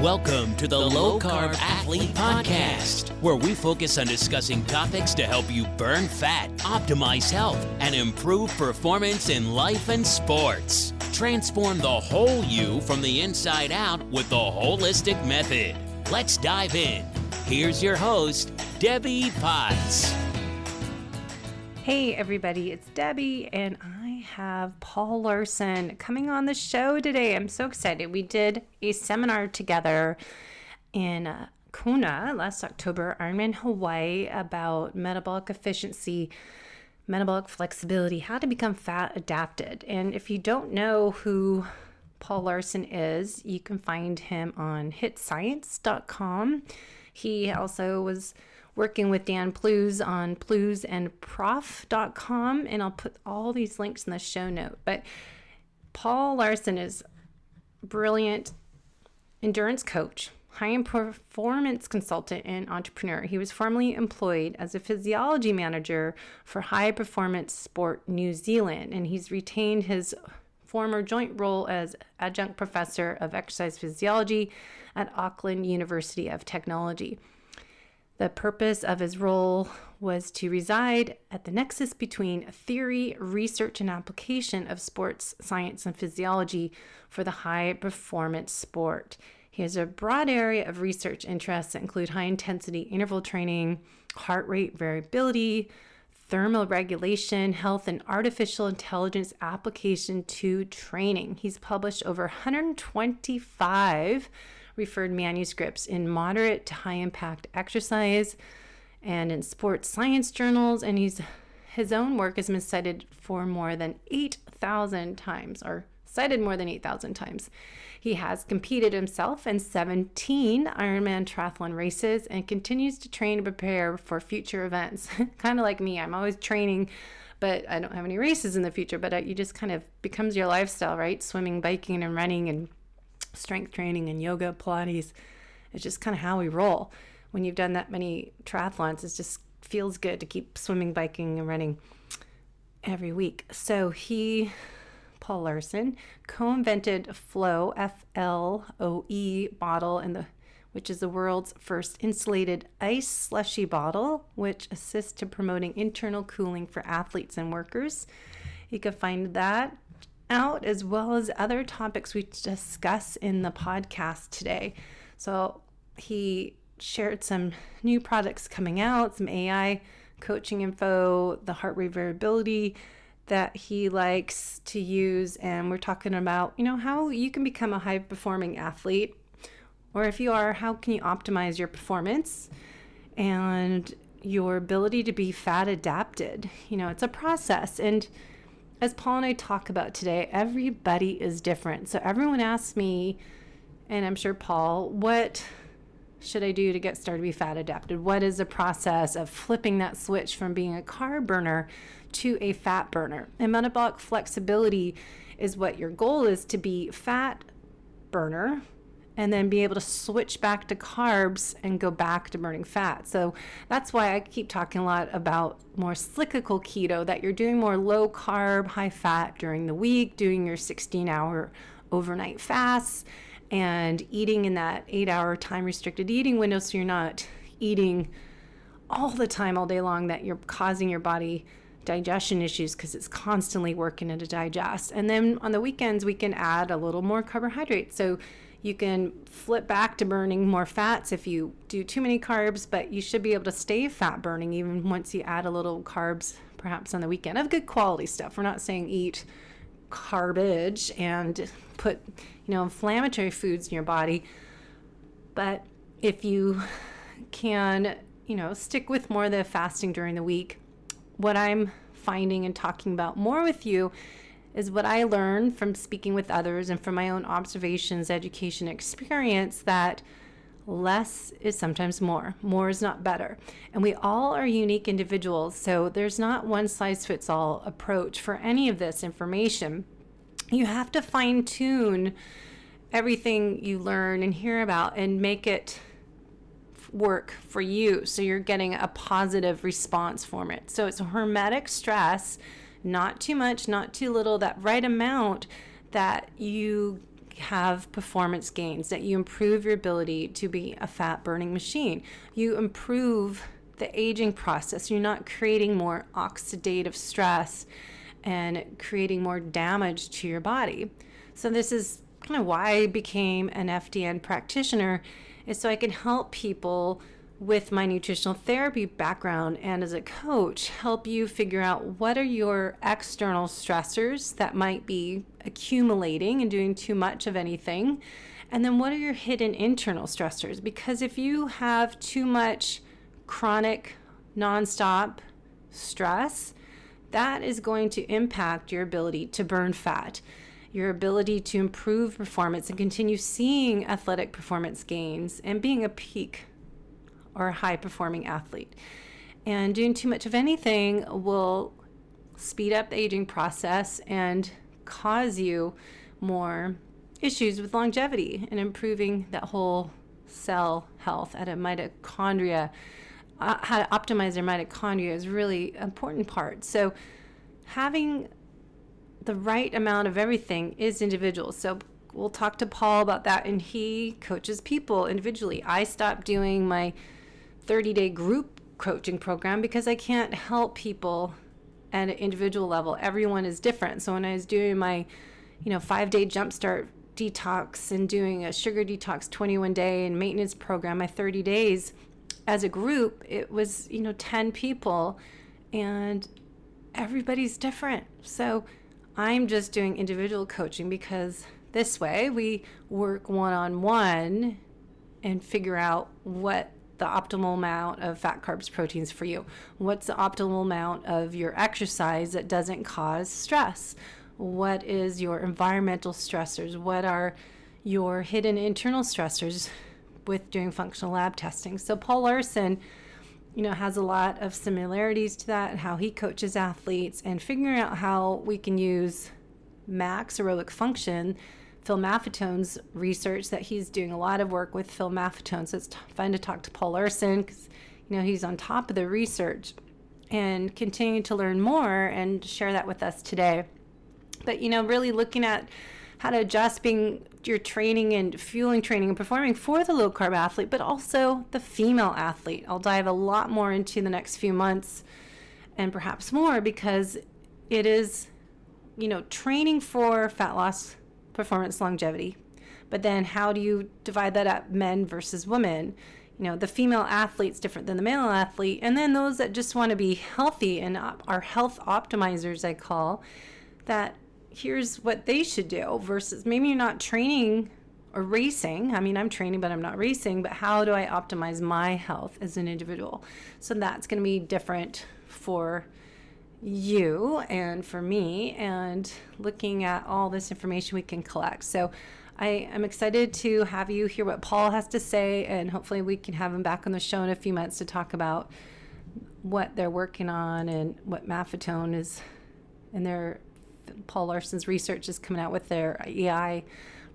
Welcome to the Low Carb Athlete Podcast, where we focus on discussing topics to help you burn fat, optimize health, and improve performance in life and sports. Transform the whole you from the inside out with the HOLESTIC Method. Let's dive in. Here's your host, Debbie Potts. Hey everybody, it's Debbie and I have Paul Laursen coming on the show today. I'm so excited. We did a seminar together in Kona last October, Ironman Hawaii, about metabolic efficiency, metabolic flexibility, how to become fat adapted. And if you don't know who Paul Laursen is, you can find him on HIITscience.com. He also was working with Dan Plews on plewsandprof.com, and I'll put all these links in the show note. But Paul Laursen is a brilliant endurance coach, high performance consultant, and entrepreneur. He was formerly employed as a physiology manager for High Performance Sport New Zealand, and he's retained his former joint role as adjunct professor of exercise physiology at Auckland University of Technology. The purpose of his role was to reside at the nexus between theory, research, and application of sports science and physiology for the high-performance sport. He has a broad area of research interests that include high-intensity interval training, heart rate variability, thermal regulation, health, and artificial intelligence application to training. He's published over 125 referred manuscripts in moderate to high impact exercise and in sports science journals, and his own work has been cited more than 8,000 times. He has competed himself in 17 Ironman triathlon races and continues to train and prepare for future events. Kind of like me, I'm always training, but I don't have any races in the future, but you just kind of becomes your lifestyle, right? Swimming, biking, and running, and strength training and yoga, Pilates. It's just kind of how we roll. When you've done that many triathlons, it just feels good to keep swimming, biking, and running every week. So Paul Laursen, co-invented Flow, F-L-O-E bottle, which is the world's first insulated ice slushy bottle, which assists to promoting internal cooling for athletes and workers. You can find that out as well as other topics we discuss in the podcast today. So he shared some new products coming out, some AI coaching info, the heart rate variability that he likes to use, and we're talking about, how you can become a high performing athlete, or if you are, how can you optimize your performance and your ability to be fat adapted. It's a process, and as Paul and I talk about today, everybody is different. So everyone asks me, and I'm sure Paul, what should I do to get started to be fat adapted? What is the process of flipping that switch from being a carb burner to a fat burner? And metabolic flexibility is what your goal is, to be fat burner and then be able to switch back to carbs and go back to burning fat. So that's why I keep talking a lot about more cyclical keto, that you're doing more low carb, high fat during the week, doing your 16-hour overnight fasts, and eating in that 8-hour time restricted eating window, so you're not eating all the time, all day long, that you're causing your body digestion issues because it's constantly working to digest. And then on the weekends, we can add a little more carbohydrates. So you can flip back to burning more fats if you do too many carbs, but you should be able to stay fat burning even once you add a little carbs, perhaps on the weekend, of good quality stuff. We're not saying eat garbage and put, inflammatory foods in your body. But if you can, stick with more of the fasting during the week, what I'm finding and talking about more with you is what I learned from speaking with others and from my own observations, education, experience, that less is sometimes more. More is not better. And we all are unique individuals, so there's not one size fits all approach for any of this information. You have to fine tune everything you learn and hear about and make it work for you so you're getting a positive response from it. So it's a hermetic stress, not too much, not too little, that right amount that you have performance gains, that you improve your ability to be a fat burning machine. You improve the aging process. You're not creating more oxidative stress and creating more damage to your body. So this is kind of why I became an FDN practitioner, is so I can help people with my nutritional therapy background and as a coach, help you figure out what are your external stressors that might be accumulating and doing too much of anything. And then what are your hidden internal stressors? Because if you have too much chronic, nonstop stress, that is going to impact your ability to burn fat, your ability to improve performance and continue seeing athletic performance gains and being a peak or a high-performing athlete. And doing too much of anything will speed up the aging process and cause you more issues with longevity and improving that whole cell health at a mitochondria. How to optimize their mitochondria is really an important part. So having the right amount of everything is individual. So we'll talk to Paul about that, and he coaches people individually. I stopped doing my 30-day group coaching program because I can't help people at an individual level. Everyone is different. So when I was doing my 5-day jumpstart detox and doing a sugar detox 21-day and maintenance program, my 30 days as a group, it was 10 people and everybody's different. So I'm just doing individual coaching because this way we work one-on-one and figure out what the optimal amount of fat, carbs, proteins for you. What's the optimal amount of your exercise that doesn't cause stress? What is your environmental stressors? What are your hidden internal stressors with doing functional lab testing? So Paul Laursen, has a lot of similarities to that, how he coaches athletes and figuring out how we can use max aerobic function, phenylphthale's research that he's doing a lot of work with phenylphthale's. So it's fun to talk to Paul Laursen because, he's on top of the research and continue to learn more and share that with us today. But, really looking at how to adjust being your training and fueling training and performing for the low carb athlete, but also the female athlete. I'll dive a lot more into the next few months and perhaps more because it is, training for fat loss, performance, longevity. But then how do you divide that up, men versus women? The female athlete's different than the male athlete. And then those that just want to be healthy and are health optimizers, I call that. Here's what they should do versus maybe you're not training or racing. I mean, I'm training, but I'm not racing. But how do I optimize my health as an individual? So that's going to be different for you and for me, and looking at all this information we can collect. So I am excited to have you hear what Paul has to say, and hopefully we can have him back on the show in a few months to talk about what they're working on and what Mafitone is in their Paul Laursen's research is coming out with their EI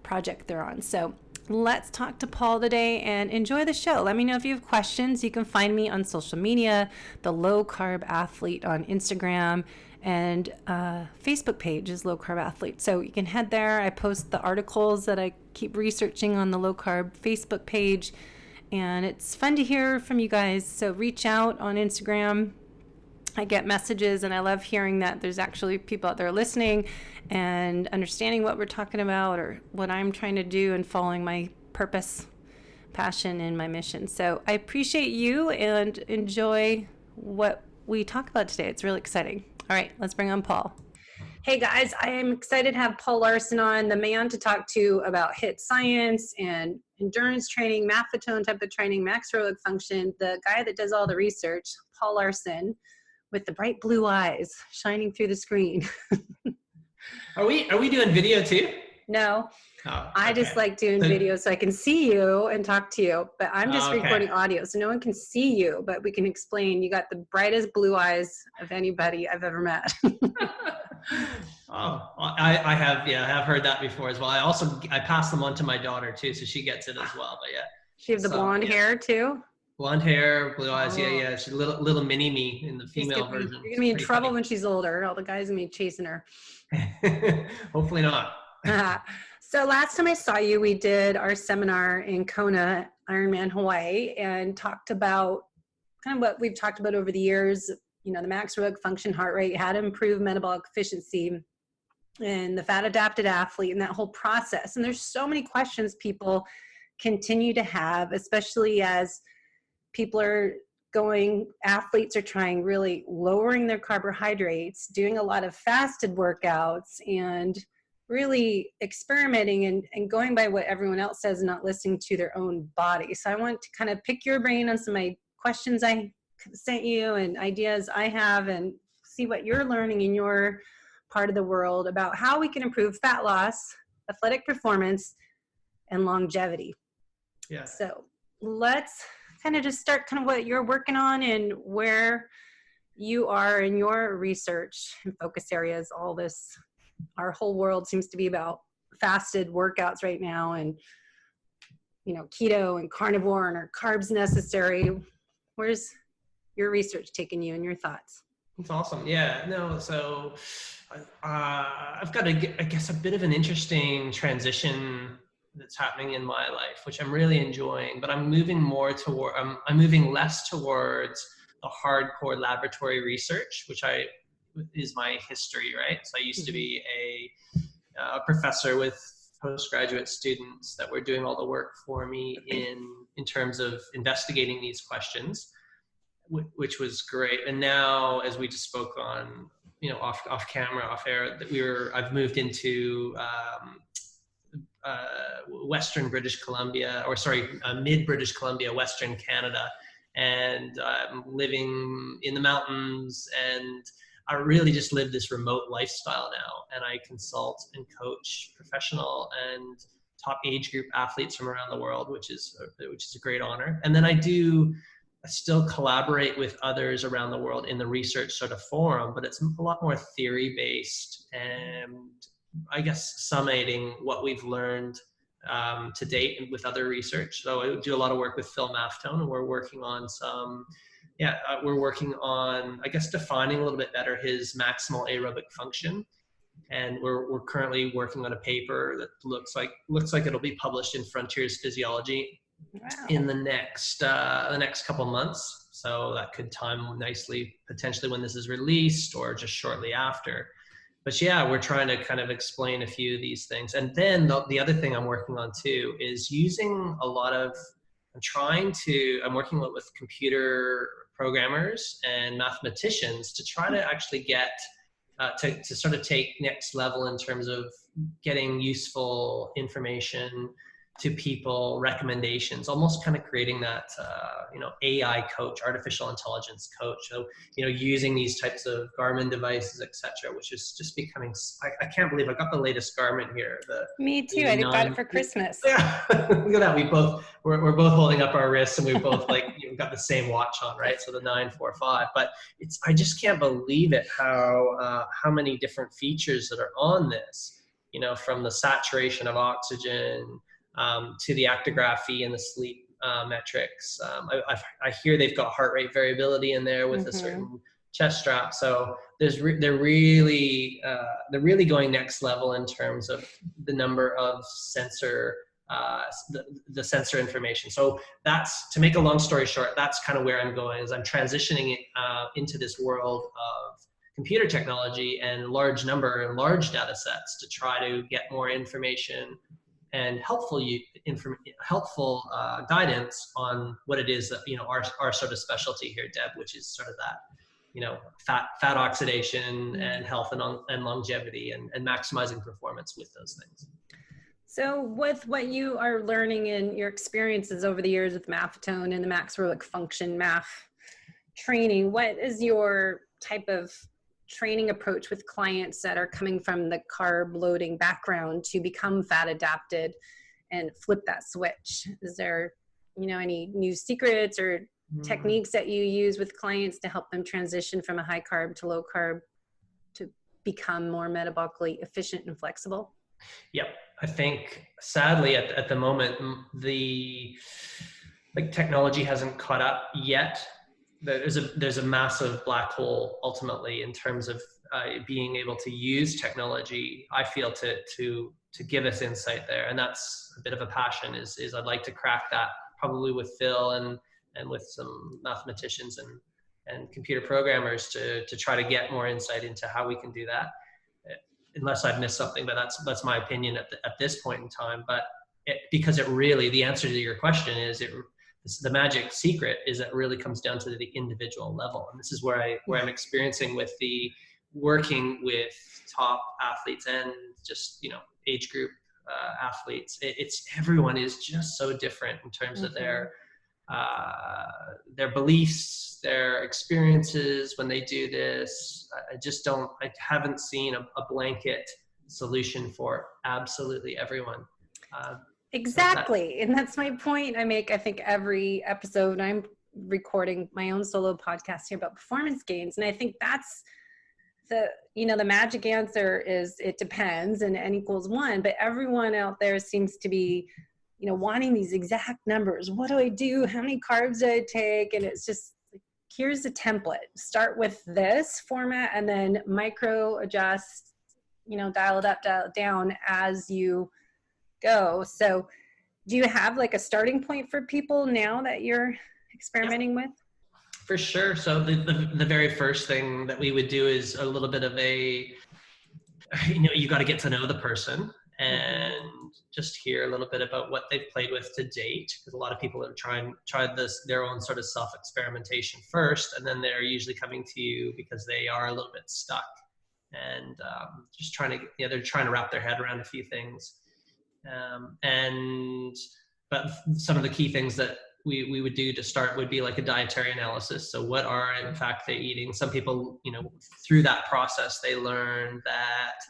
project they're on. So let's talk to Paul today and enjoy the show. Let me know if you have questions. You can find me on social media, the Low Carb Athlete on Instagram, and Facebook page is Low Carb Athlete. So you can head there. I post the articles that I keep researching on the Low Carb Facebook page, and it's fun to hear from you guys. So reach out on Instagram. I get messages, and I love hearing that there's actually people out there listening and understanding what we're talking about or what I'm trying to do and following my purpose, passion, and my mission. So I appreciate you and enjoy what we talk about today. It's really exciting. All right, let's bring on Paul. Hey guys, I am excited to have Paul Laursen on, the man to talk to about HIIT science and endurance training, Mafitone type of training, max aerobic function, the guy that does all the research, Paul Laursen, with the bright blue eyes shining through the screen. Are we doing video too? No. Oh, okay. I just like doing video so I can see you and talk to you, but I'm just okay. recording audio so no one can see you, but we can explain. You got the brightest blue eyes of anybody I've ever met. Oh, I have heard that before as well. I pass them on to my daughter too, so she gets it as well. But yeah, she has the blonde hair too. Blonde hair, blue eyes. Oh. Yeah. She's a little mini me in the female version. You're gonna be in trouble when she's older. All the guys gonna be chasing her. Hopefully not. So last time I saw you, we did our seminar in Kona, Ironman Hawaii, and talked about kind of what we've talked about over the years, you know, the max aerobic function heart rate, how to improve metabolic efficiency, and the fat adapted athlete, and that whole process. And there's so many questions people continue to have, especially as people are athletes are trying really lowering their carbohydrates, doing a lot of fasted workouts, and really experimenting and going by what everyone else says and not listening to their own body. So I want to kind of pick your brain on some of my questions I sent you and ideas I have, and see what you're learning in your part of the world about how we can improve fat loss, athletic performance, and longevity. Yeah. So let's kind of just start kind of what you're working on and where you are in your research and focus areas. All this, our whole world seems to be about fasted workouts right now, and, you know, keto and carnivore, and are carbs necessary? Where's your research taking you and your thoughts? That's awesome. Yeah, no, so I've got, I guess, a bit of an interesting transition that's happening in my life, which I'm really enjoying, but I'm moving more toward, I'm moving less towards the hardcore laboratory research, which is my history, right? So I used to be a professor with postgraduate students that were doing all the work for me in terms of investigating these questions, which was great. And now, as we just spoke on, you know, off camera, off air, that I've moved into Western British Columbia, mid British Columbia, Western Canada, and I'm living in the mountains, and I really just live this remote lifestyle now, and I consult and coach professional and top age group athletes from around the world, which is a great honor. And then I still collaborate with others around the world in the research sort of forum, but it's a lot more theory based, and I guess summating what we've learned to date with other research. So I do a lot of work with Phil Maftone, and we're working on I guess, defining a little bit better his maximal aerobic function. And we're currently working on a paper that looks like it'll be published in Frontiers Physiology in the next couple months. So that could time nicely, potentially when this is released or just shortly after. But yeah, we're trying to kind of explain a few of these things. And then the other thing I'm working on too is using I'm working with computer programmers and mathematicians to try to actually get, to sort of take next level in terms of getting useful information to people, recommendations, almost kind of creating that, AI coach, artificial intelligence coach. So, using these types of Garmin devices, etc., which is just becoming, I can't believe I got the latest Garmin here. Me too. I got it for Christmas. Yeah. Look at that. We're both holding up our wrists, and we both got the same watch on, right? So the 945, but I just can't believe it how many different features that are on this, from the saturation of oxygen, to the actigraphy and the sleep metrics. I hear they've got heart rate variability in there with a certain chest strap. So they're really going next level in terms of the number of sensor, the sensor information. So that's, to make a long story short, that's kind of where I'm going, is I'm transitioning into this world of computer technology and large data sets to try to get more information and helpful guidance on what it is that, our sort of specialty here, Deb, which is sort of that, fat oxidation and health and longevity and maximizing performance with those things. So with what you are learning in your experiences over the years with Maftone and the max aerobic function MAF training, what is your type of training approach with clients that are coming from the carb loading background to become fat adapted and flip that switch? Is there, any new secrets or techniques that you use with clients to help them transition from a high carb to low carb to become more metabolically efficient and flexible? Yep. I think sadly at the moment, the technology hasn't caught up yet. There's a massive black hole ultimately in terms of being able to use technology, I feel, to give us insight there. And that's a bit of a passion is I'd like to crack that probably with Phil and with some mathematicians and computer programmers to try to get more insight into how we can do that. Unless I've missed something, but that's my opinion at this point in time. But because it really, the answer to your question is the magic secret is that it really comes down to the individual level. And this is where I'm experiencing with the working with top athletes and just, age group athletes. It's everyone is just so different in terms of their beliefs, their experiences when they do this. I haven't seen a blanket solution for absolutely everyone. Exactly. And that's my point I make, I think, every episode. I'm recording my own solo podcast here about performance gains. And I think that's the magic answer is it depends and N equals 1, but everyone out there seems to be, wanting these exact numbers. What do I do? How many carbs do I take? And it's just, here's a template. Start with this format and then micro adjust, dial it up, dial it down as you go. So do you have like a starting point for people now that you're experimenting with? For sure. So the very first thing that we would do is a little bit of you got to get to know the person and just hear a little bit about what they've played with to date. Because a lot of people have tried their own sort of self-experimentation first, and then they're usually coming to you because they are a little bit stuck and just they're trying to wrap their head around a few things. But some of the key things that we would do to start would be like a dietary analysis. So what are in fact they eating? Some people, through that process, they learn that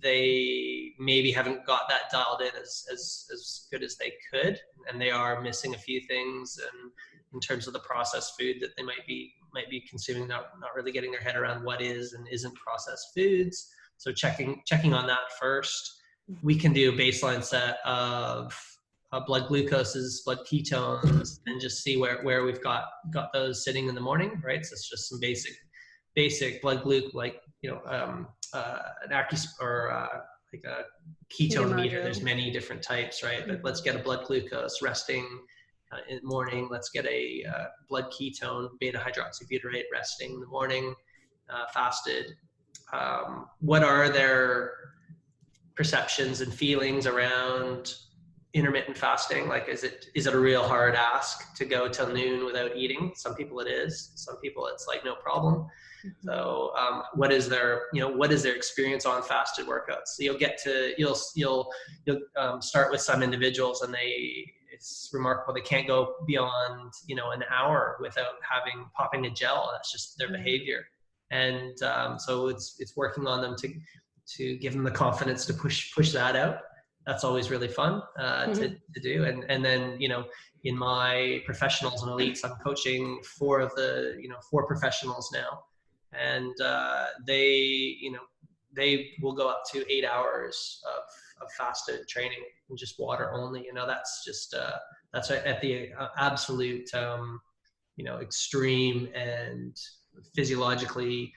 they maybe haven't got that dialed in as good as they could, and they are missing a few things. And in terms of the processed food that they might be consuming, not really getting their head around what is and isn't processed foods. So checking on that first. We can do a baseline set of blood glucoses, blood ketones, and just see where we've got those sitting in the morning, right? So it's just some basic blood glucose, like an like a ketone meter. There's many different types, right? But let's get a blood glucose resting in the morning. Let's get a blood ketone, beta hydroxybutyrate, resting in the morning, fasted. What are their perceptions and feelings around intermittent fasting? Like, is it a real hard ask to go till noon without eating? Some people it is. Some people it's like no problem. So what is their experience on fasted workouts? So you'll start with some individuals, and it's remarkable. They can't go beyond an hour without popping a gel. That's just their behavior. And so it's working on them to give them the confidence to push that out. That's always really fun to do. And then, in my professionals and elites, I'm coaching 4 of the, 4 professionals now. And they will go up to 8 hours of fasted training and just water only. That's just, that's at the absolute, extreme and physiologically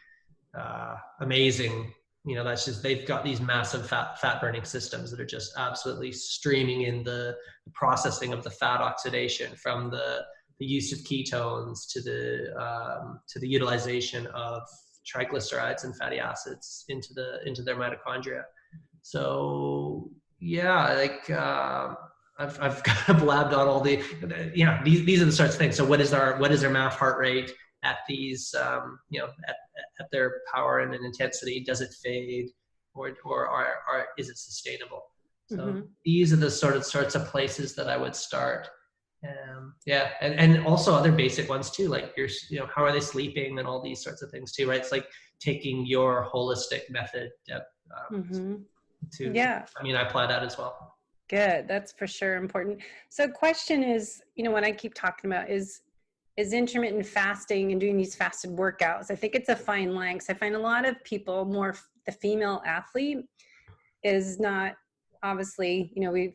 amazing. That's just, they've got these massive fat burning systems that are just absolutely streaming in the processing of the fat oxidation from the use of ketones to the utilization of triglycerides and fatty acids into their mitochondria. So yeah, like I've kind of blabbed on all these are the sorts of things. So what is their MAF heart rate at these at their power and intensity? Does it fade, or is it sustainable? So these are the sorts of places that I would start. And also other basic ones too, like how are they sleeping and all these sorts of things too, right? It's like taking your holistic method I apply that as well. Good. That's for sure important. So question is, what I keep talking about is intermittent fasting and doing these fasted workouts. I think it's a fine line, because I find a lot of people, more the female athlete, is not obviously, we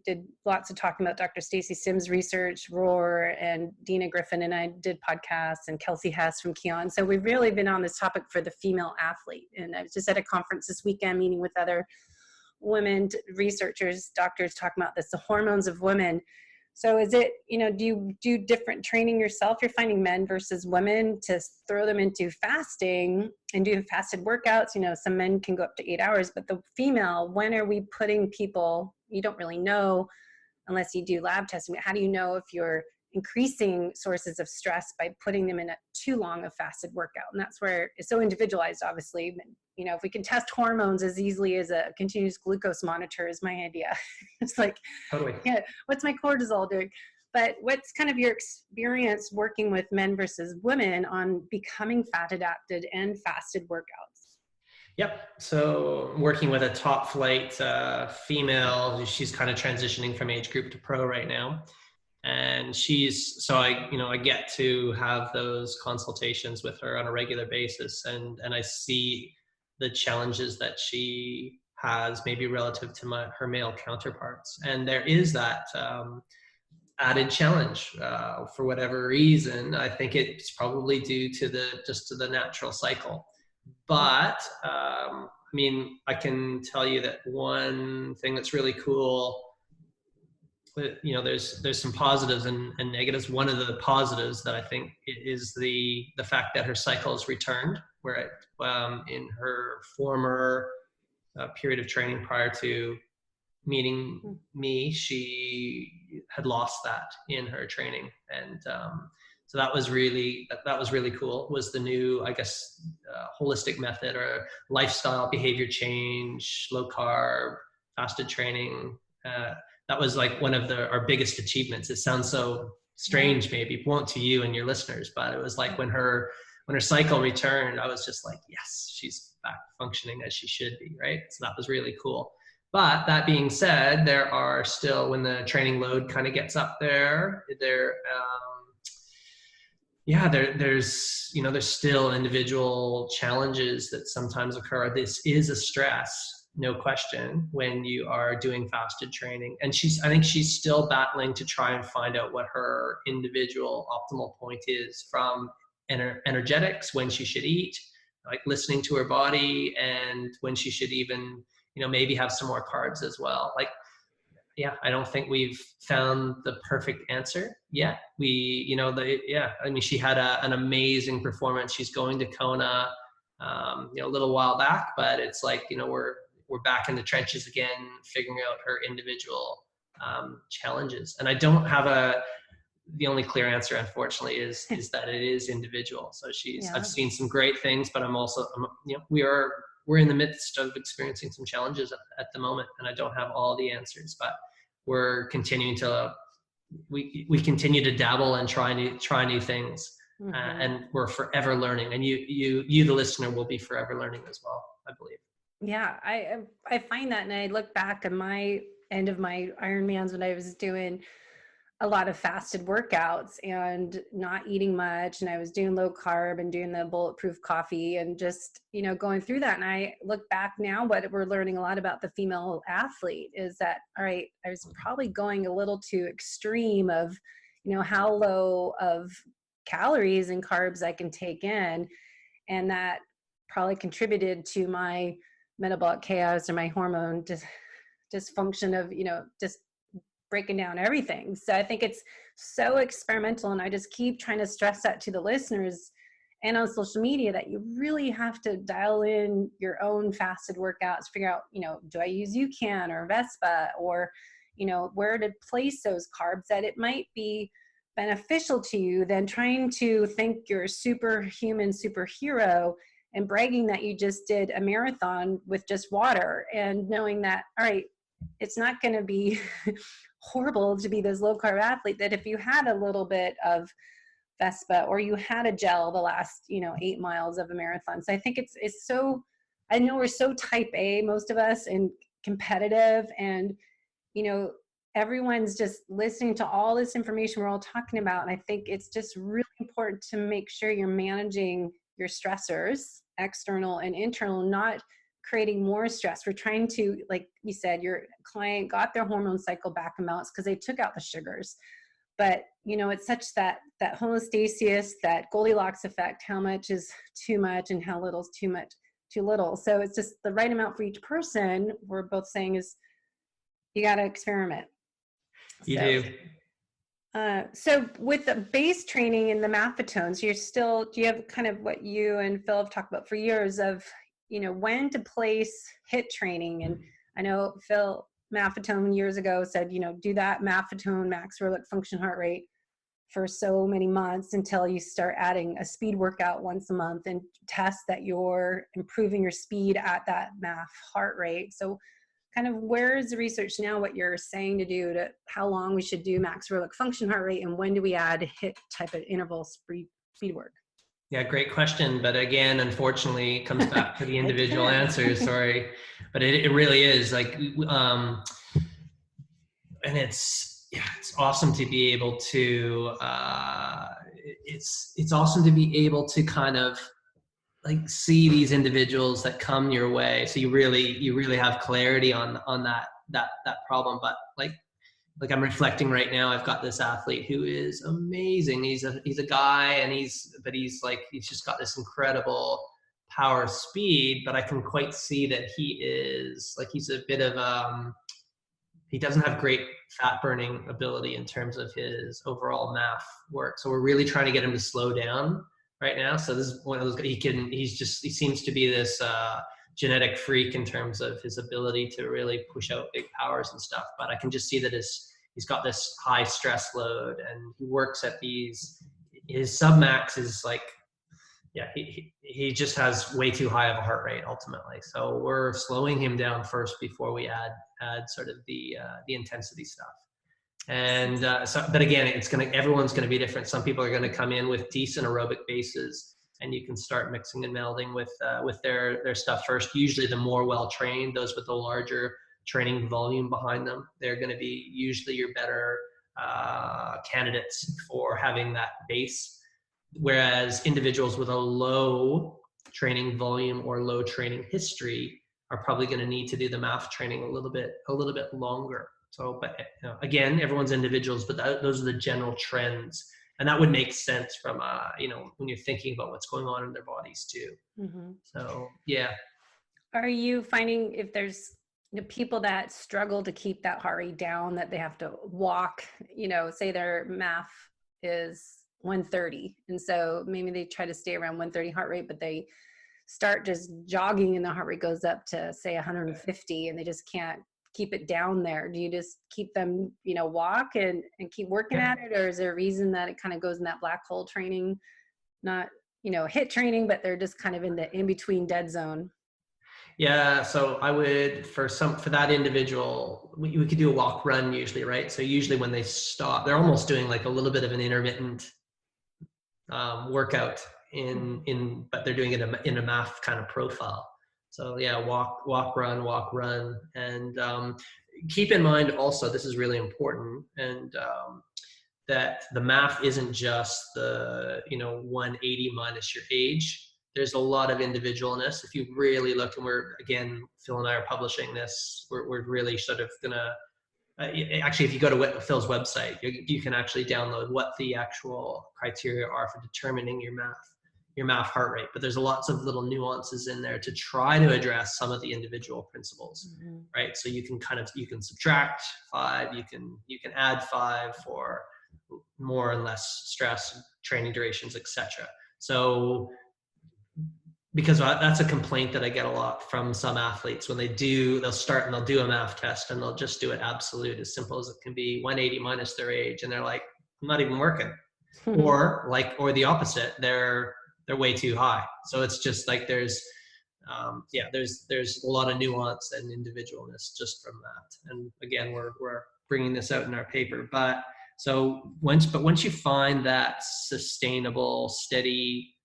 did lots of talking about Dr. Stacy Sims' research, Roar, and Dina Griffin, and I did podcasts, and Kelsey Hess from Keon. So we've really been on this topic for the female athlete. And I was just at a conference this weekend meeting with other women, researchers, doctors talk about this, the hormones of women. So is it, do you do different training yourself? You're finding men versus women to throw them into fasting and do fasted workouts. Some men can go up to 8 hours, but the female, when are we putting people, you don't really know unless you do lab testing. How do you know if you're increasing sources of stress by putting them in a too long a fasted workout? And that's where it's so individualized, obviously. If we can test hormones as easily as a continuous glucose monitor is my idea. It's like, Totally. yeah, what's my cortisol doing? But what's kind of your experience working with men versus women on becoming fat adapted and fasted workouts? Yep. So working with a top flight female, she's kind of transitioning from age group to pro right now. And I get to have those consultations with her on a regular basis, and I see the challenges that she has maybe relative to her male counterparts. And there is that added challenge for whatever reason. I think it's probably due to the natural cycle. But I can tell you that one thing that's really cool, there's some positives and negatives. One of the positives that I think is the fact that her cycle has returned, where in her former period of training prior to meeting me, she had lost that in her training. And so that was really cool. Was the new, I guess, holistic method or lifestyle behavior change, low carb, fasted training. That was like one of our biggest achievements. It sounds so strange, maybe it won't to you and your listeners, but it was like when her cycle returned, I was just like, yes, she's back functioning as she should be, right? So that was really cool. But that being said, there are still, when the training load kind of gets up there's still individual challenges that sometimes occur. This is a stress, no question, when you are doing fasted training. And I think she's still battling to try and find out what her individual optimal point is, from energetics, when she should eat, like listening to her body, and when she should even, maybe have some more carbs as well. I don't think we've found the perfect answer yet. She had an amazing performance. She's going to Kona, a little while back, but it's like, we're back in the trenches again, figuring out her individual challenges. And I don't have the only clear answer, unfortunately, is that it is individual. So I've seen some great things, but we're in the midst of experiencing some challenges at the moment, and I don't have all the answers, but we're continuing to, we continue to dabble and try new things. Mm-hmm. And we're forever learning, and you, the listener, will be forever learning as well, I believe. Yeah, I find that, and I look back at my end of my Ironmans when I was doing a lot of fasted workouts and not eating much, and I was doing low carb and doing the bulletproof coffee and just, going through that. And I look back now, what we're learning a lot about the female athlete is that, all right, I was probably going a little too extreme of, how low of calories and carbs I can take in. And that probably contributed to my metabolic chaos or my hormone dysfunction of, just breaking down everything. So I think it's so experimental, and I just keep trying to stress that to the listeners and on social media, that you really have to dial in your own fasted workouts, figure out, do I use UCAN or Vespa, or, where to place those carbs, that it might be beneficial to you than trying to think you're a superhuman superhero and bragging that you just did a marathon with just water, and knowing that, all right, it's not going to be horrible to be this low carb athlete, that if you had a little bit of Vespa or you had a gel the last, 8 miles of a marathon. So I think it's so, I know we're so type A, most of us, and competitive, and, everyone's just listening to all this information we're all talking about. And I think it's just really important to make sure you're managing your stressors, external and internal, not creating more stress. We're trying to, like you said, your client got their hormone cycle back in balance because they took out the sugars. But, it's such that homeostasis, that Goldilocks effect, how much is too much and how little is too much. too little. So it's just the right amount for each person. We're both saying is you got to experiment. You do. So with the base training and the maffetones, do you have kind of what you and Phil have talked about for years of, when to place HIIT training? And I know Phil Maffetone years ago said, do that maffetone max aerobic function heart rate for so many months until you start adding a speed workout once a month and test that you're improving your speed at that MAF heart rate. So kind of where is the research now, what you're saying to do to how long we should do max aerobic function heart rate, and when do we add HIIT type of interval speed work? Yeah, great question. But again, unfortunately, it comes back to the individual answers. Sorry, but it really is like, and it's awesome to be able to. It's awesome to be able to kind of like see these individuals that come your way. So you really have clarity on that problem. But like I'm reflecting right now, I've got this athlete who is amazing. He's a guy, and he's just got this incredible power speed, but I can quite see that he's a bit of he doesn't have great fat burning ability in terms of his overall MAF work. So we're really trying to get him to slow down right now. So this is one of those, he seems to be this genetic freak in terms of his ability to really push out big powers and stuff. But I can just see that he's got this high stress load, and he works at his submax is like, he just has way too high of a heart rate ultimately. So we're slowing him down first before we add sort of the intensity stuff. And but again, everyone's going to be different. Some people are going to come in with decent aerobic bases, and you can start mixing and melding with their stuff first. Usually the more well-trained, those with the larger training volume behind them, they're going to be usually your better candidates for having that base. Whereas individuals with a low training volume or low training history are probably going to need to do the MAF training a little bit longer. So, but again, everyone's individuals, but those are the general trends, and that would make sense from when you're thinking about what's going on in their bodies too. Mm-hmm. So yeah. Are you finding if there's people that struggle to keep that heart rate down, that they have to walk, say their MAF is 130, and so maybe they try to stay around 130 heart rate, but they start just jogging and the heart rate goes up to say 150, and they just can't keep it down there? Do you just keep them walk and keep working at it, or is there a reason that it kind of goes in that black hole training, not HIIT training, but they're just kind of in the in-between dead zone? Yeah, so I would, for that individual, we could do a walk run usually, right? So usually when they stop, they're almost doing like a little bit of an intermittent workout but they're doing it in a MAF kind of profile. So yeah, walk, run. And keep in mind also, this is really important, and that the MAF isn't just the 180 minus your age. There's a lot of individualness. If you really look, and Phil and I are publishing this, we're really sort of gonna, actually, if you go to Phil's website, you can actually download what the actual criteria are for determining your MAF heart rate. But there's lots of little nuances in there to try to address some of the individual principles, mm-hmm. right? So you can subtract 5, you can add 5 for more and less stress, training durations, etc. So, because that's a complaint that I get a lot from some athletes when they'll start and they'll do a MAF test and they'll just do it absolute, as simple as it can be, 180 minus their age, and they're like, I'm not even working. or the opposite, they're way too high. So it's just like there's a lot of nuance and individualness just from that. And again, we're bringing this out in our paper. But once you find that sustainable, steady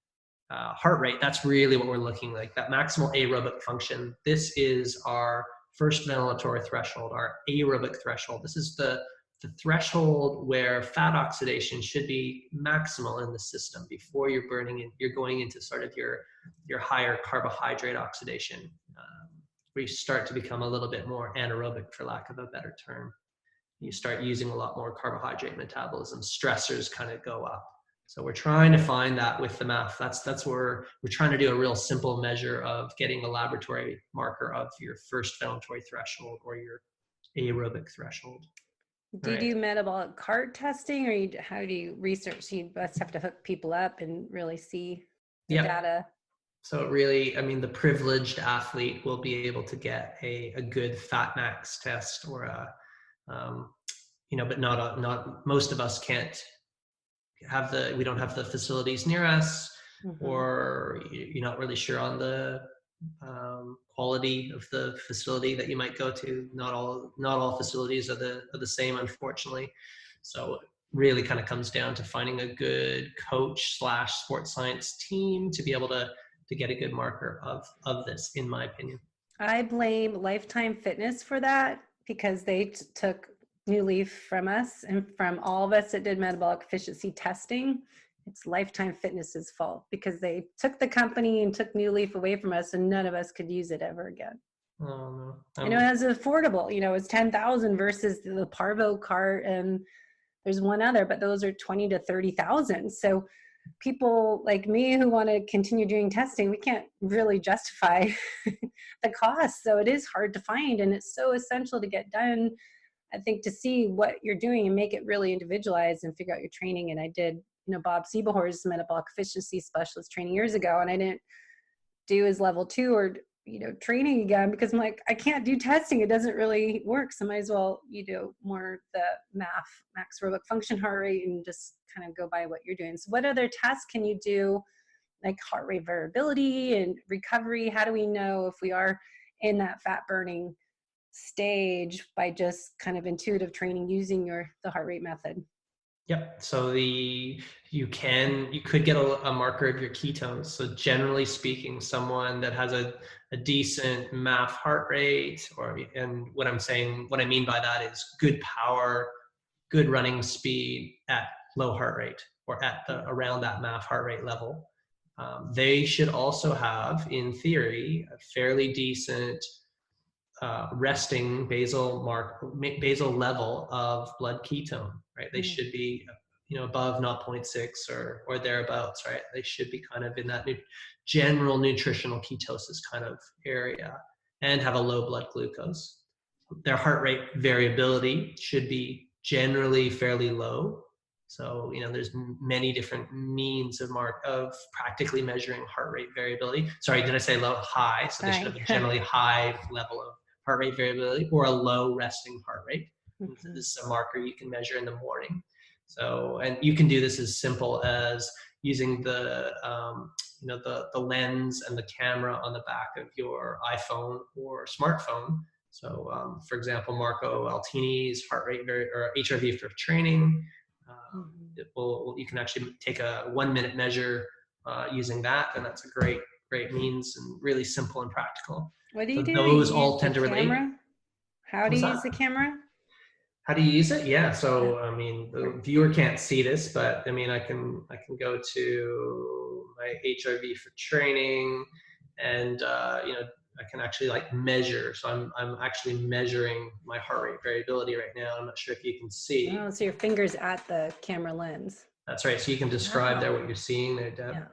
heart rate, that's really what we're looking like, that maximal aerobic function. This is our first ventilatory threshold, our aerobic threshold. This is the threshold where fat oxidation should be maximal in the system before you're going into sort of your higher carbohydrate oxidation, where you start to become a little bit more anaerobic, for lack of a better term. You start using a lot more carbohydrate metabolism. Stressors kind of go up. So we're trying to find that with the MAF. That's where we're trying to do a real simple measure of getting a laboratory marker of your first inflammatory threshold or your aerobic threshold. Do you do metabolic cart testing, or how do you research? You must have to hook people up and really see the data. So really, I mean, the privileged athlete will be able to get a good fat max test or but not most of us can't we don't have the facilities near us, or you're not really sure on the quality of the facility that you might go to. Not all facilities are the same, unfortunately. So it really kind of comes down to finding a good coach / sports science team to be able to get a good marker of this, in my opinion. I blame Lifetime Fitness for that, because they took New Leaf from us and from all of us that did metabolic efficiency testing. It's Lifetime Fitness's fault, because they took the company and took New Leaf away from us, and none of us could use it ever again. Oh, no. I know it's affordable. It's $10,000 versus the Parvo cart, and there's one other, but those are $20,000 to $30,000. So people like me who want to continue doing testing, we can't really justify the cost. So it is hard to find, and it's so essential to get done, I think, to see what you're doing and make it really individualized and figure out your training. And I did, Bob Seebehor's metabolic efficiency specialist training years ago, and I didn't do his level 2 or, training again, because I'm like, I can't do testing. It doesn't really work. So I might as well, more the MAF, max aerobic function heart rate, and just kind of go by what you're doing. So what other tests can you do, like heart rate variability and recovery? How do we know if we are in that fat burning stage by just kind of intuitive training using the heart rate method? Yep. So you could get a marker of your ketones. So generally speaking, someone that has a decent MAF heart rate, and what I mean by that is good power, good running speed at low heart rate, or at around that MAF heart rate level. They should also have, in theory, a fairly decent resting basal level of blood ketone, right? They should be, above 0.6 or thereabouts, right? They should be kind of in that general nutritional ketosis kind of area, and have a low blood glucose. Their heart rate variability should be generally fairly low. So, there's many different means of practically measuring heart rate variability. Sorry, did I say low? High. So they should have a generally high level of heart rate variability, or a low resting heart rate. This is a marker you can measure in the morning. So, and you can do this as simple as using the lens and the camera on the back of your iPhone or smartphone. So, for example, Marco Altini's heart rate or HRV for training. You can actually take a 1-minute measure using that, and that's a great means, and really simple and practical. What do you do? Those all tend to relate. How do you use the camera? How do you use it? Yeah. So, I mean, the viewer can't see this, but I mean, I can go to my HRV for training, and I can actually measure. So I'm actually measuring my heart rate variability right now. I'm not sure if you can see. Oh, so your finger's at the camera lens. That's right. So you can describe there what you're seeing there, Deb. Yeah.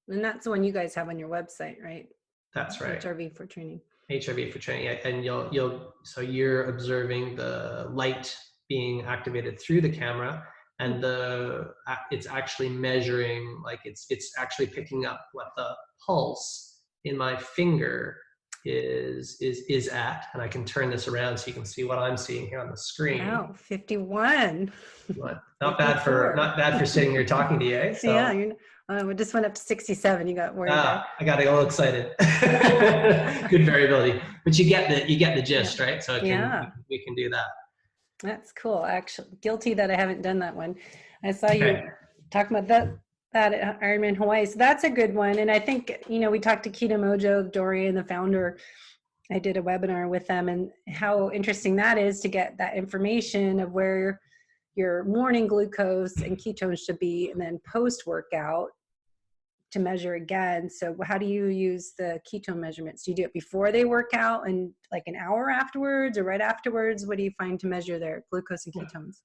And that's the one you guys have on your website, right? That's right. HRV for training. HRV for training, and so you're observing the light being activated through the camera, and it's actually measuring, it's actually picking up what the pulse in my finger is at, and I can turn this around so you can see what I'm seeing here on the screen. Wow, 51. Not bad for sitting here talking to you, eh? So, yeah, we just went up to 67. You got worried there. I got a little excited. Good variability, but you get the gist, right? So we can do that. That's cool. Actually, guilty that I haven't done that one. I saw you talking about that at Ironman Hawaii. So that's a good one. And I think, we talked to Keto Mojo, Dorian, the founder. I did a webinar with them, and how interesting that is to get that information of where your morning glucose and ketones should be, and then post-workout to measure again. So how do you use the ketone measurements? Do you do it before they work out and like an hour afterwards, or right afterwards? What do you find to measure their glucose and ketones?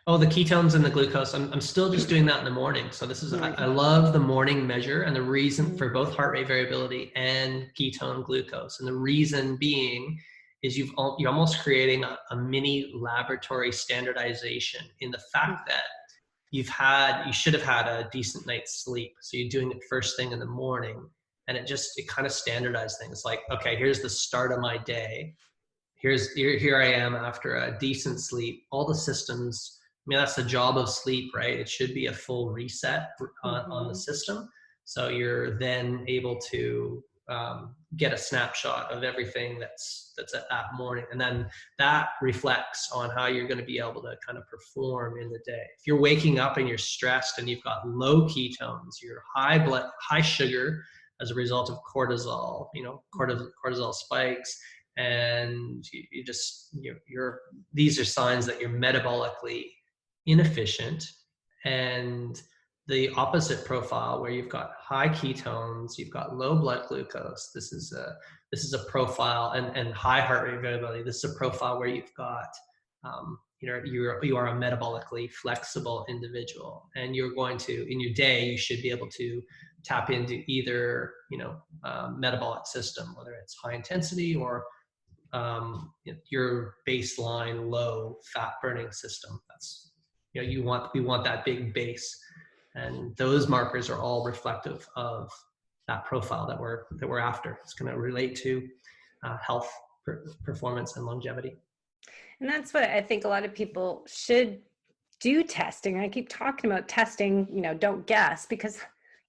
Oh, the ketones and the glucose. I'm still just doing that in the morning. So this is, I love the morning measure, and the reason for both heart rate variability and ketone glucose. And the reason being is you're almost creating a mini laboratory standardization in the fact that you should have had a decent night's sleep. So you're doing it first thing in the morning, and it kind of standardized things. Like, okay, here's the start of my day. Here I am after a decent sleep. All the systems, I mean, that's the job of sleep, right? It should be a full reset on the system. So you're then able to get a snapshot of everything that's at that morning. And then that reflects on how you're going to be able to kind of perform in the day. If you're waking up and you're stressed and you've got low ketones, you're high sugar as a result of cortisol, cortisol spikes, and these are signs that you're metabolically inefficient. And the opposite profile, where you've got high ketones, you've got low blood glucose, this is a profile, and high heart rate variability, this is a profile where you've got you are a metabolically flexible individual, and you're going to, in your day, you should be able to tap into either metabolic system, whether it's high intensity or your baseline low fat burning system. That's, we want that big base, and those markers are all reflective of that profile that we're after. It's going to relate to health, performance, and longevity. And that's what I think a lot of people should do testing. I keep talking about testing, don't guess, because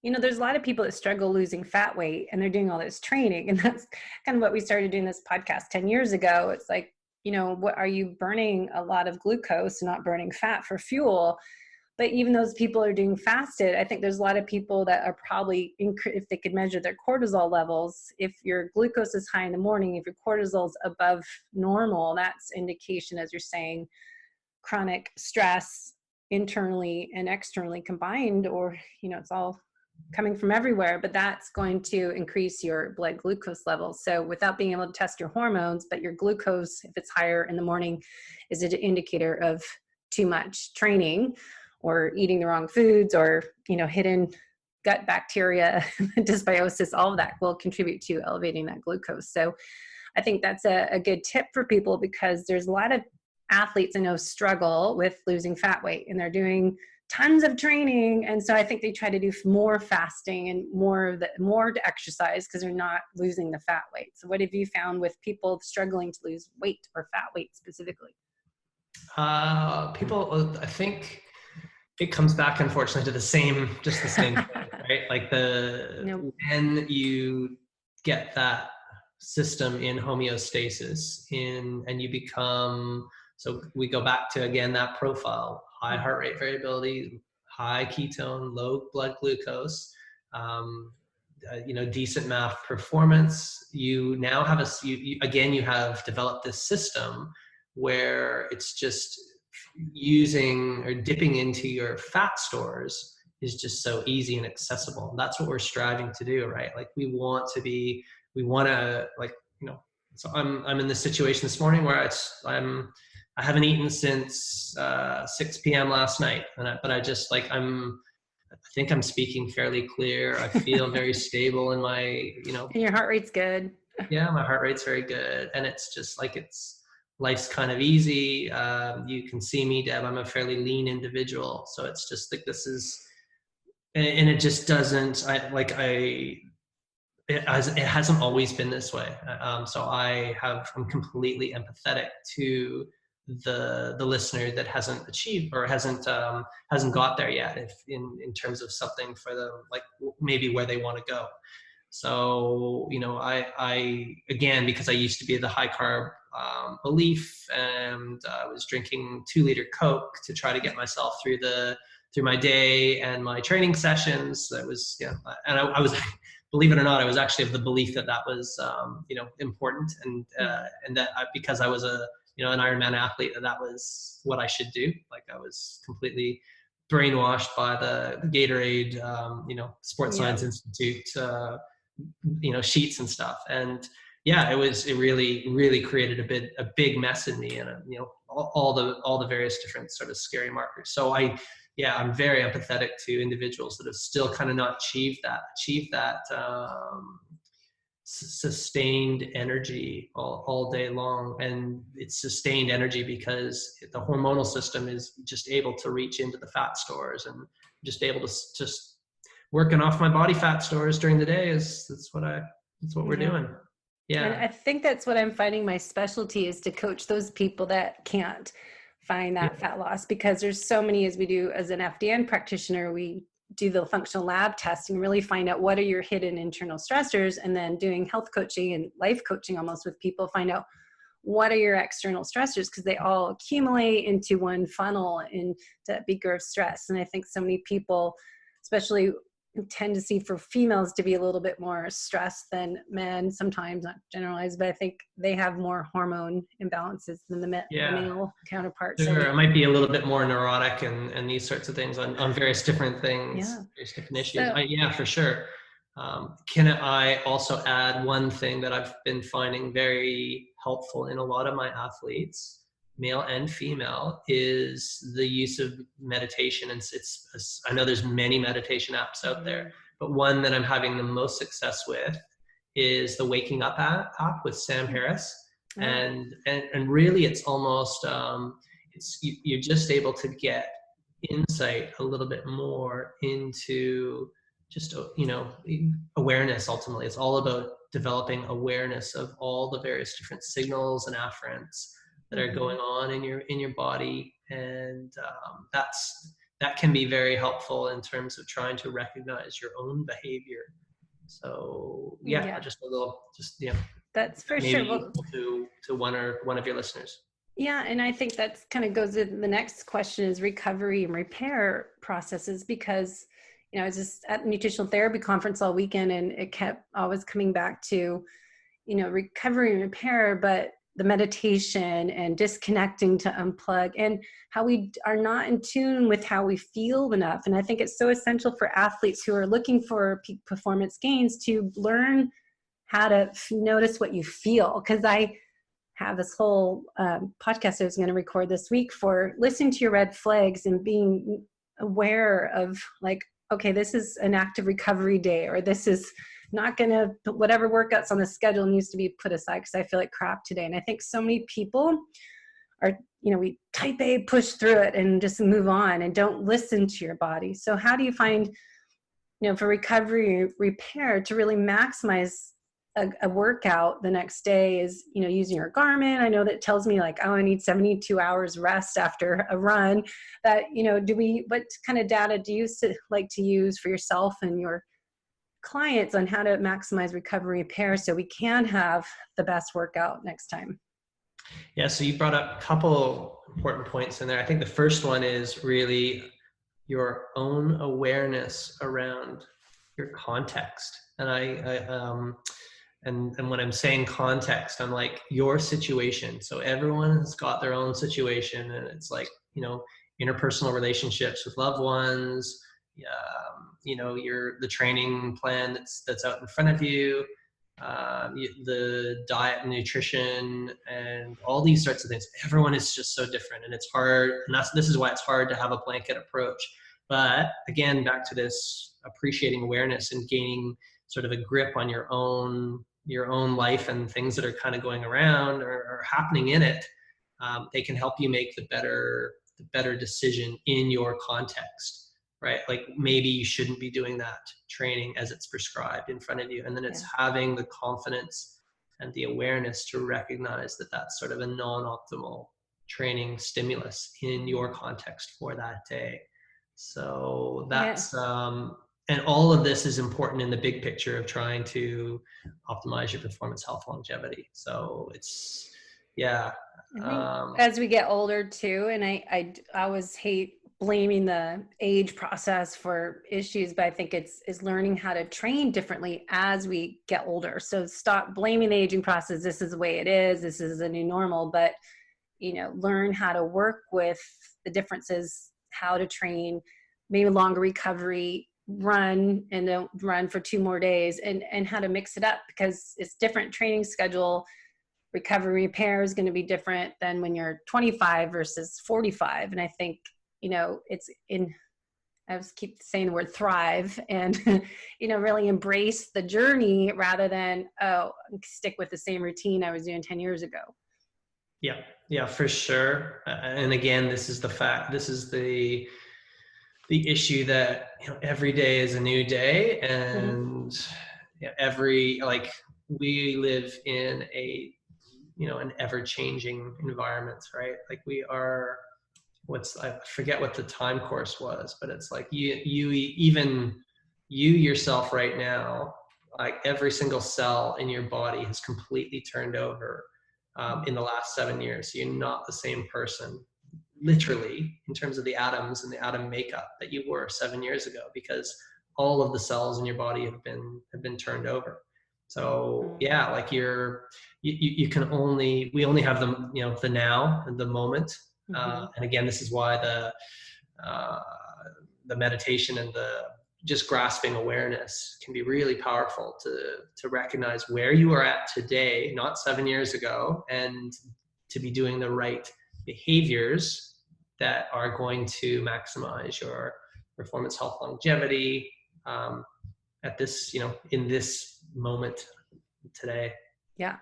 there's a lot of people that struggle losing fat weight, and they're doing all this training. And that's kind of what we started doing this podcast 10 years ago. It's like, what are you burning a lot of glucose, not burning fat for fuel? But even those people are doing fasted. I think there's a lot of people that are probably, if they could measure their cortisol levels, if your glucose is high in the morning, if your cortisol is above normal, that's indication, as you're saying, chronic stress internally and externally combined, or, it's all coming from everywhere, but that's going to increase your blood glucose levels. So without being able to test your hormones, but your glucose, if it's higher in the morning, is an indicator of too much training or eating the wrong foods, or, hidden gut bacteria, dysbiosis, all of that will contribute to elevating that glucose. So I think that's a good tip for people, because there's a lot of athletes I know struggle with losing fat weight, and they're doing tons of training. And so I think they try to do more fasting and more to exercise, because they're not losing the fat weight. So what have you found with people struggling to lose weight, or fat weight specifically? People, I think it comes back, unfortunately, to the same thing, right? Like when you get that system in homeostasis and you become, so we go back to, again, that profile: high heart rate variability, high ketone, low blood glucose, decent MAF performance. You now have you have developed this system where it's just using or dipping into your fat stores is just so easy and accessible. That's what we're striving to do, right? Like so I'm in this situation this morning where I haven't eaten since 6 p.m. last night, I think I'm speaking fairly clear. I feel very stable in my, And your heart rate's good. Yeah, my heart rate's very good, and it's just like life's kind of easy. You can see me, Deb. I'm a fairly lean individual, so it's just like and it just doesn't. It hasn't always been this way. So I'm completely empathetic to the listener that hasn't achieved or hasn't got there yet, in terms of something for them, like maybe where they want to go. So, I again, because I used to be the high carb belief, and I was drinking 2-liter Coke to try to get myself through my day and my training sessions. That was, and I was, believe it or not, I was actually of the belief that was, important, and that because I was an Ironman athlete, that was what I should do. Like, I was completely brainwashed by the Gatorade, Sports Science Institute, sheets and stuff. And yeah, it really created a big mess in me, and all the various different sort of scary markers. So I'm very empathetic to individuals that have still kind of not achieved that sustained energy all day long. And it's sustained energy because the hormonal system is just able to reach into the fat stores, and just able to just working off my body fat stores during the day that's what we're doing. Yeah. And I think that's what I'm finding my specialty is, to coach those people that can't find that fat loss, because there's so many, as we do as an FDN practitioner, we do the functional lab testing, really find out what are your hidden internal stressors, and then doing health coaching and life coaching almost with people, find out what are your external stressors, because they all accumulate into one funnel into that beaker of stress. And I think so many people, especially tendency for females to be a little bit more stressed than men, sometimes, not generalized, but I think they have more hormone imbalances than the male counterparts. Sure. It might be a little bit more neurotic and these sorts of things on various different things, various different issues. So, For sure. Can I also add one thing that I've been finding very helpful in a lot of my athletes, male and female, is the use of meditation. And I know there's many meditation apps out there, but one that I'm having the most success with is the Waking Up app with Sam Harris. And really it's almost, you're just able to get insight a little bit more into just, awareness. Ultimately, it's all about developing awareness of all the various different signals and afferents that are going on in your body, and that can be very helpful in terms of trying to recognize your own behavior. So that's for sure. Well, to one of your listeners. Yeah, and I think that's kind of goes in the next question is recovery and repair processes, because I was just at a nutritional therapy conference all weekend, and it kept always coming back to recovery and repair, but the meditation and disconnecting to unplug, and how we are not in tune with how we feel enough. And I think it's so essential for athletes who are looking for peak performance gains to learn how to notice what you feel. Because I have this whole podcast I was going to record this week for listening to your red flags and being aware of, like, okay, this is an active recovery day, or this is not going to, whatever workouts on the schedule needs to be put aside because I feel like crap today. And I think so many people are, we type A, push through it and just move on and don't listen to your body. So how do you find, for recovery repair, to really maximize a workout the next day is, using your Garmin. I know that tells me like, oh, I need 72 hours rest after a run. That, what kind of data do you like to use for yourself and your clients on how to maximize recovery repair so we can have the best workout next time? Yeah, so you brought up a couple important points in there. I think the first one is really your own awareness around your context. And and when I'm saying context, I'm like your situation. So everyone has got their own situation, and it's like, interpersonal relationships with loved ones, the training plan that's out in front of you, the diet and nutrition and all these sorts of things. Everyone is just so different, and it's hard. And this is why it's hard to have a blanket approach. But again, back to this appreciating awareness and gaining sort of a grip on your own life and things that are kind of going around or happening in it. They can help you make the better decision in your context. Right? Like maybe you shouldn't be doing that training as it's prescribed in front of you. And then it's having the confidence and the awareness to recognize that that's sort of a non-optimal training stimulus in your context for that day. So that's, and all of this is important in the big picture of trying to optimize your performance, health, longevity. So it's, as we get older too, and I always hate blaming the age process for issues, but I think it's learning how to train differently as we get older. So stop blaming the aging process. This is the way it is. This is the new normal, but, learn how to work with the differences, how to train, maybe longer recovery run and then run for 2 more days, and how to mix it up, because it's different training schedule. Recovery repair is going to be different than when you're 25 versus 45. And I think, I just keep saying the word thrive, and, really embrace the journey rather than, stick with the same routine I was doing 10 years ago. Yeah, for sure. And again, this is the issue that, every day is a new day, and we live in an ever-changing environment, right? Like we are, I forget what the time course was, but it's like you yourself right now, like every single cell in your body has completely turned over in the last 7 years. You're not the same person, literally, in terms of the atoms and the atom makeup that you were 7 years ago, because all of the cells in your body have been turned over. So yeah, like we only have the now and the moment. And again, this is why the meditation and the just grasping awareness can be really powerful to recognize where you are at today, not 7 years ago, and to be doing the right behaviors that are going to maximize your performance, health, longevity at this, in this moment today. Yeah.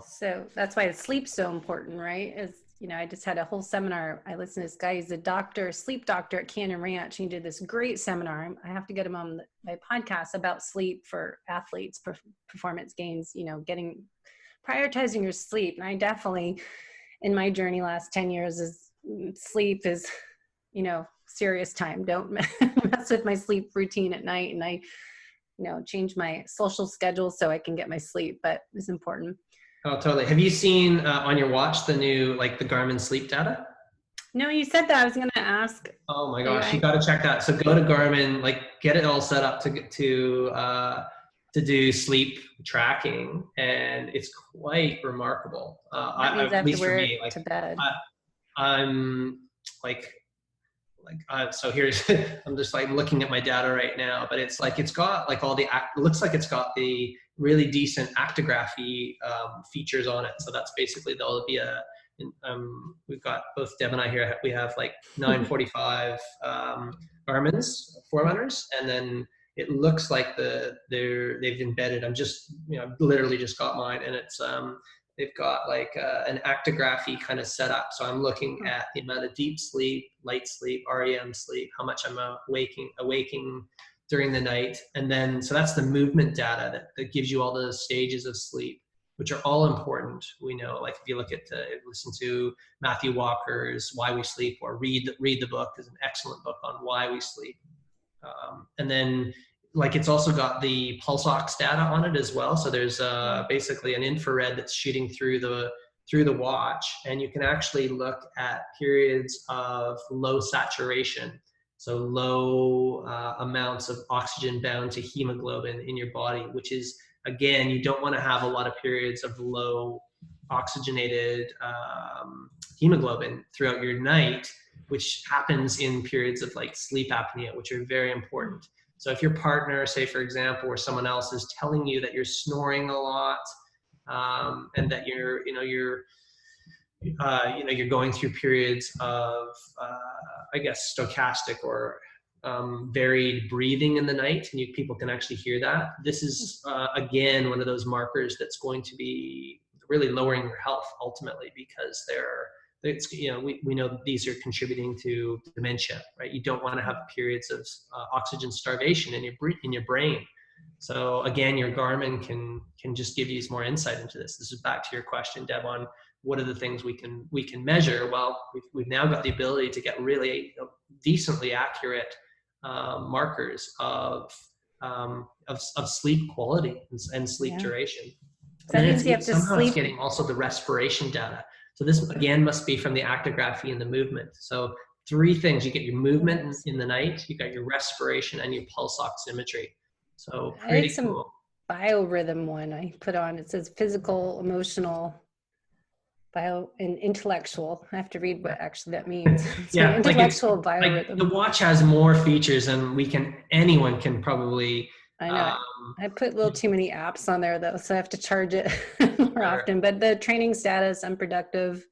So that's why sleep's so important, right? I just had a whole seminar. I listened to this guy. He's a sleep doctor at Canyon Ranch. He did this great seminar. I have to get him on my podcast about sleep for athletes, performance gains, prioritizing your sleep. And I definitely, in my journey last 10 years, sleep is, serious time. Don't mess with my sleep routine at night. And I, change my social schedule so I can get my sleep, but it's important. Oh, totally. Have you seen on your watch the new, the Garmin sleep data? No, you said that. I was going to ask. Oh my gosh, you got to check that. So go to Garmin, get it all set up to do sleep tracking, and it's quite remarkable. At least for me, to bed. I'm so here's I'm just looking at my data right now, but it's got it looks like it's got the really decent actigraphy features on it. So that's basically there'll be we've got both Deb and I here. We have 945 Garmin's Forerunners, and then it looks like they've embedded. I've literally just got mine, and it's they've got an actigraphy kind of setup. So I'm looking at the amount of deep sleep, light sleep, REM sleep, how much I'm awaking during the night. And then, so that's the movement data that gives you all the stages of sleep, which are all important. We know, if you look at, listen to Matthew Walker's Why We Sleep, or read the book. There's an excellent book on why we sleep. And then, it's also got the pulse ox data on it as well. So there's basically an infrared that's shooting through the watch, and you can actually look at periods of low saturation. So low amounts of oxygen bound to hemoglobin in your body, which is, again, you don't want to have a lot of periods of low oxygenated hemoglobin throughout your night, which happens in periods of sleep apnea, which are very important. So if your partner, say for example, or someone else is telling you that you're snoring a lot, and that you're going through periods of, stochastic or varied breathing in the night, and people can actually hear that. This is, again, one of those markers that's going to be really lowering your health ultimately, because we know that these are contributing to dementia, right? You don't want to have periods of oxygen starvation in your brain. So again, your Garmin can just give you more insight into this. This is back to your question, Deb, on what are the things we can measure. Well, we've now got the ability to get really decently accurate markers of sleep quality and sleep duration. So that means you have to sleep. It's getting also the respiration data. So this, again, must be from the actigraphy and the movement. So 3 things: you get your movement in the night, you got your respiration, and your pulse oximetry. So pretty cool. Biorhythm one I put on. It says physical, emotional, and intellectual. I have to read what actually that means. So Yeah, intellectual like biorhythm. the watch has more features than anyone can probably. I know. I put a little too many apps on there though, so I have to charge it more often. But the training status, unproductive,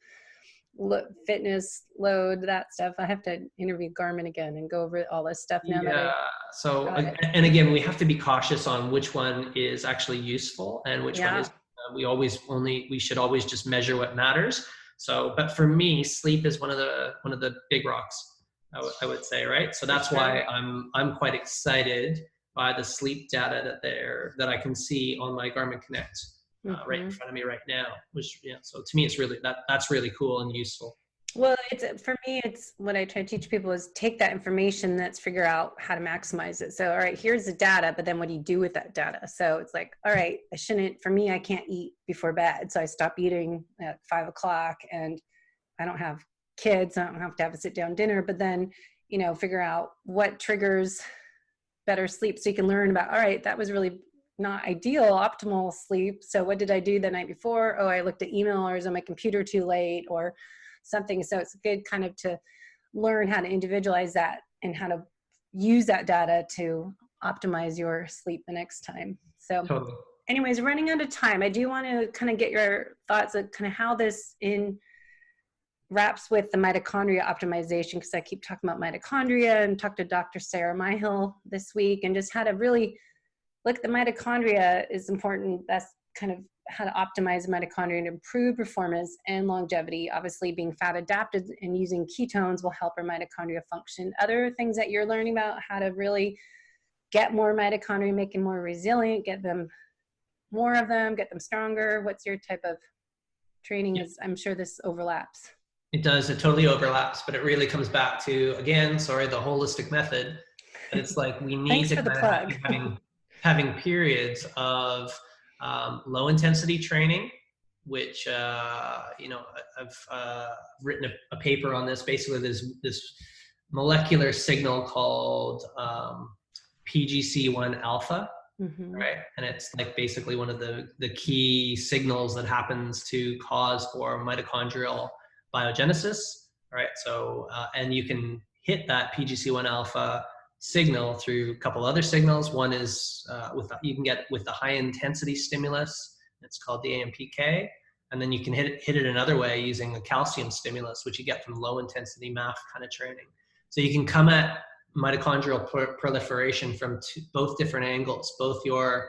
fitness load, that stuff. I have to interview Garmin again and go over all this stuff now. Yeah. So, and again, we have to be cautious on which one is actually useful and which one is. We should always just measure what matters. So, but for me, sleep is one of the big rocks. I would say, right? So that's why I'm quite excited by the sleep data that I can see on my Garmin Connect. Right in front of me right now, which, so to me, it's really, that's really cool and useful. Well, for me, it's what I try to teach people is take that information, figure out how to maximize it. So, all right, here's the data, but then what do you do with that data? So it's like, all right, for me, I can't eat before bed. So I stop eating at 5 o'clock, and I don't have kids. I don't have to have a sit down dinner, but then, figure out what triggers better sleep. So you can learn about, all right, that was really not ideal, optimal sleep. So what did I do the night before? Oh, I looked at email, or is on my computer too late or something. So it's good kind of to learn how to individualize that and how to use that data to optimize your sleep the next time. So totally. Anyways, running out of time, I do want to kind of get your thoughts on kind of how this wraps with the mitochondria optimization, because I keep talking about mitochondria, and talked to Dr. Sarah Myhill this week, and just how to really look, the mitochondria is important. That's kind of how to optimize mitochondria and improve performance and longevity. Obviously, being fat adapted and using ketones will help our mitochondria function. Other things that you're learning about, how to really get more mitochondria, make them more resilient, get them more of them, get them stronger. What's your type of training? I'm sure this overlaps. It does. It totally overlaps, but it really comes back to, again, the HOLESTIC Method. And it's like we need to kind of having periods of low intensity training, which I've written a paper on this. Basically, there's this molecular signal called PGC1 alpha, right? And it's like basically one of the key signals that happens to cause for mitochondrial biogenesis, right? So and you can hit that PGC1 alpha signal through a couple other signals. One is you can get with the high intensity stimulus. It's called the AMPK, and then you can hit it another way using a calcium stimulus, which you get from low intensity MAF kind of training. So you can come at mitochondrial proliferation from both different angles, both your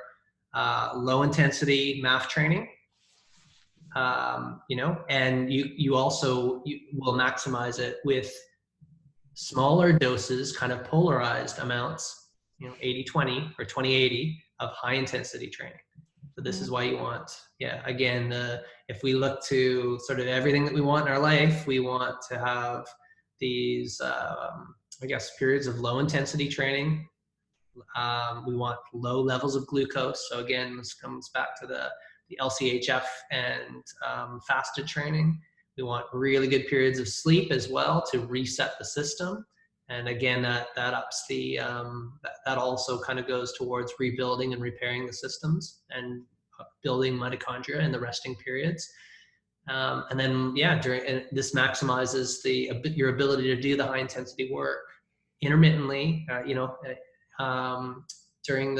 low intensity MAF training, and you also will maximize it with smaller doses, kind of polarized amounts, 80-20 or 20-80 of high intensity training. So this is why you want, again, if we look to sort of everything that we want in our life, we want to have these, periods of low intensity training. We want low levels of glucose. So again, this comes back to the LCHF and fasted training. We want really good periods of sleep as well to reset the system. And again, that ups the, that also kind of goes towards rebuilding and repairing the systems and building mitochondria in the resting periods. And then, this maximizes your ability to do the high intensity work intermittently, during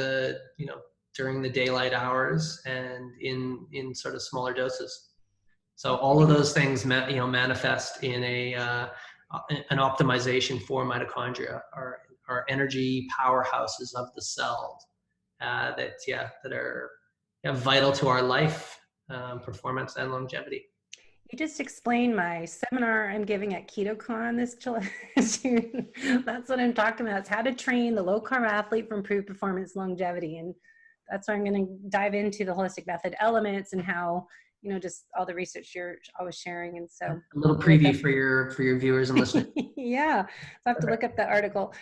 the daylight hours and in sort of smaller doses. So all of those things, manifest in an optimization for mitochondria, our energy powerhouses of the cell, that are vital to our life performance and longevity. You just explained my seminar I'm giving at KetoCon this June. That's what I'm talking about. It's how to train the low-carb athlete for improved performance longevity. And that's why I'm going to dive into the HOLESTIC Method elements and how, just all the research you're always sharing. And so a little preview for your viewers and listeners. Yeah. So I have to look up the article.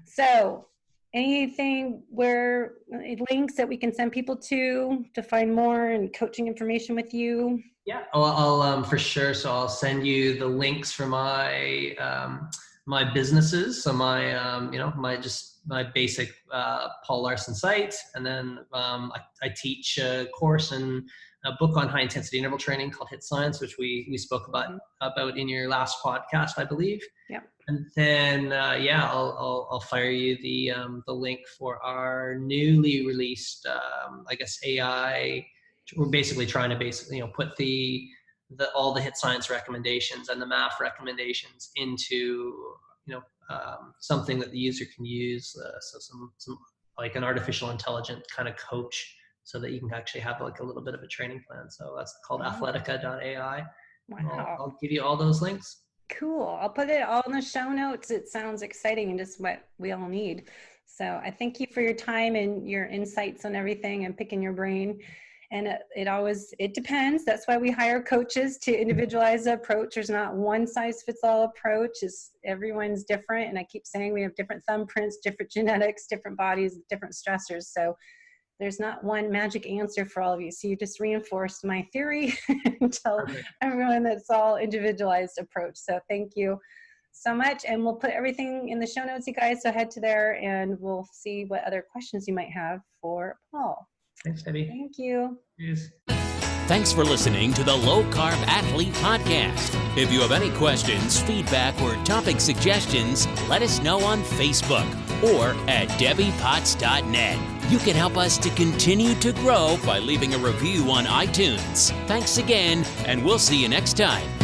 So anything links that we can send people to find more and coaching information with you? Yeah, I'll for sure. So I'll send you the links for my my businesses. So my my basic Paul Laursen site, and then I teach a course in a book on high intensity interval training called HIIT Science, which we spoke about in your last podcast, I believe. Yep. And then I'll fire you the link for our newly released AI. We're basically trying to put all the HIIT Science recommendations and the MAF recommendations into something that the user can use. So some like an artificial intelligent kind of coach, so that you can actually have like a little bit of a training plan. So that's called athletica.ai. Wow. I'll give you all those links. Cool. I'll put it all in the show notes. It sounds exciting and just what we all need. So I thank you for your time and your insights on everything and picking your brain. And it depends. That's why we hire coaches to individualize the approach. There's not one size fits all approach. Everyone's different. And I keep saying we have different thumbprints, different genetics, different bodies, different stressors. So there's not one magic answer for all of you. So you just reinforced my theory and tell everyone that it's all individualized approach. So thank you so much. And we'll put everything in the show notes, you guys. So head to there and we'll see what other questions you might have for Paul. Thanks, Debbie. Thank you. Cheers. Thanks for listening to the Low Carb Athlete Podcast. If you have any questions, feedback, or topic suggestions, let us know on Facebook or at debbiepotts.net. You can help us to continue to grow by leaving a review on iTunes. Thanks again, and we'll see you next time.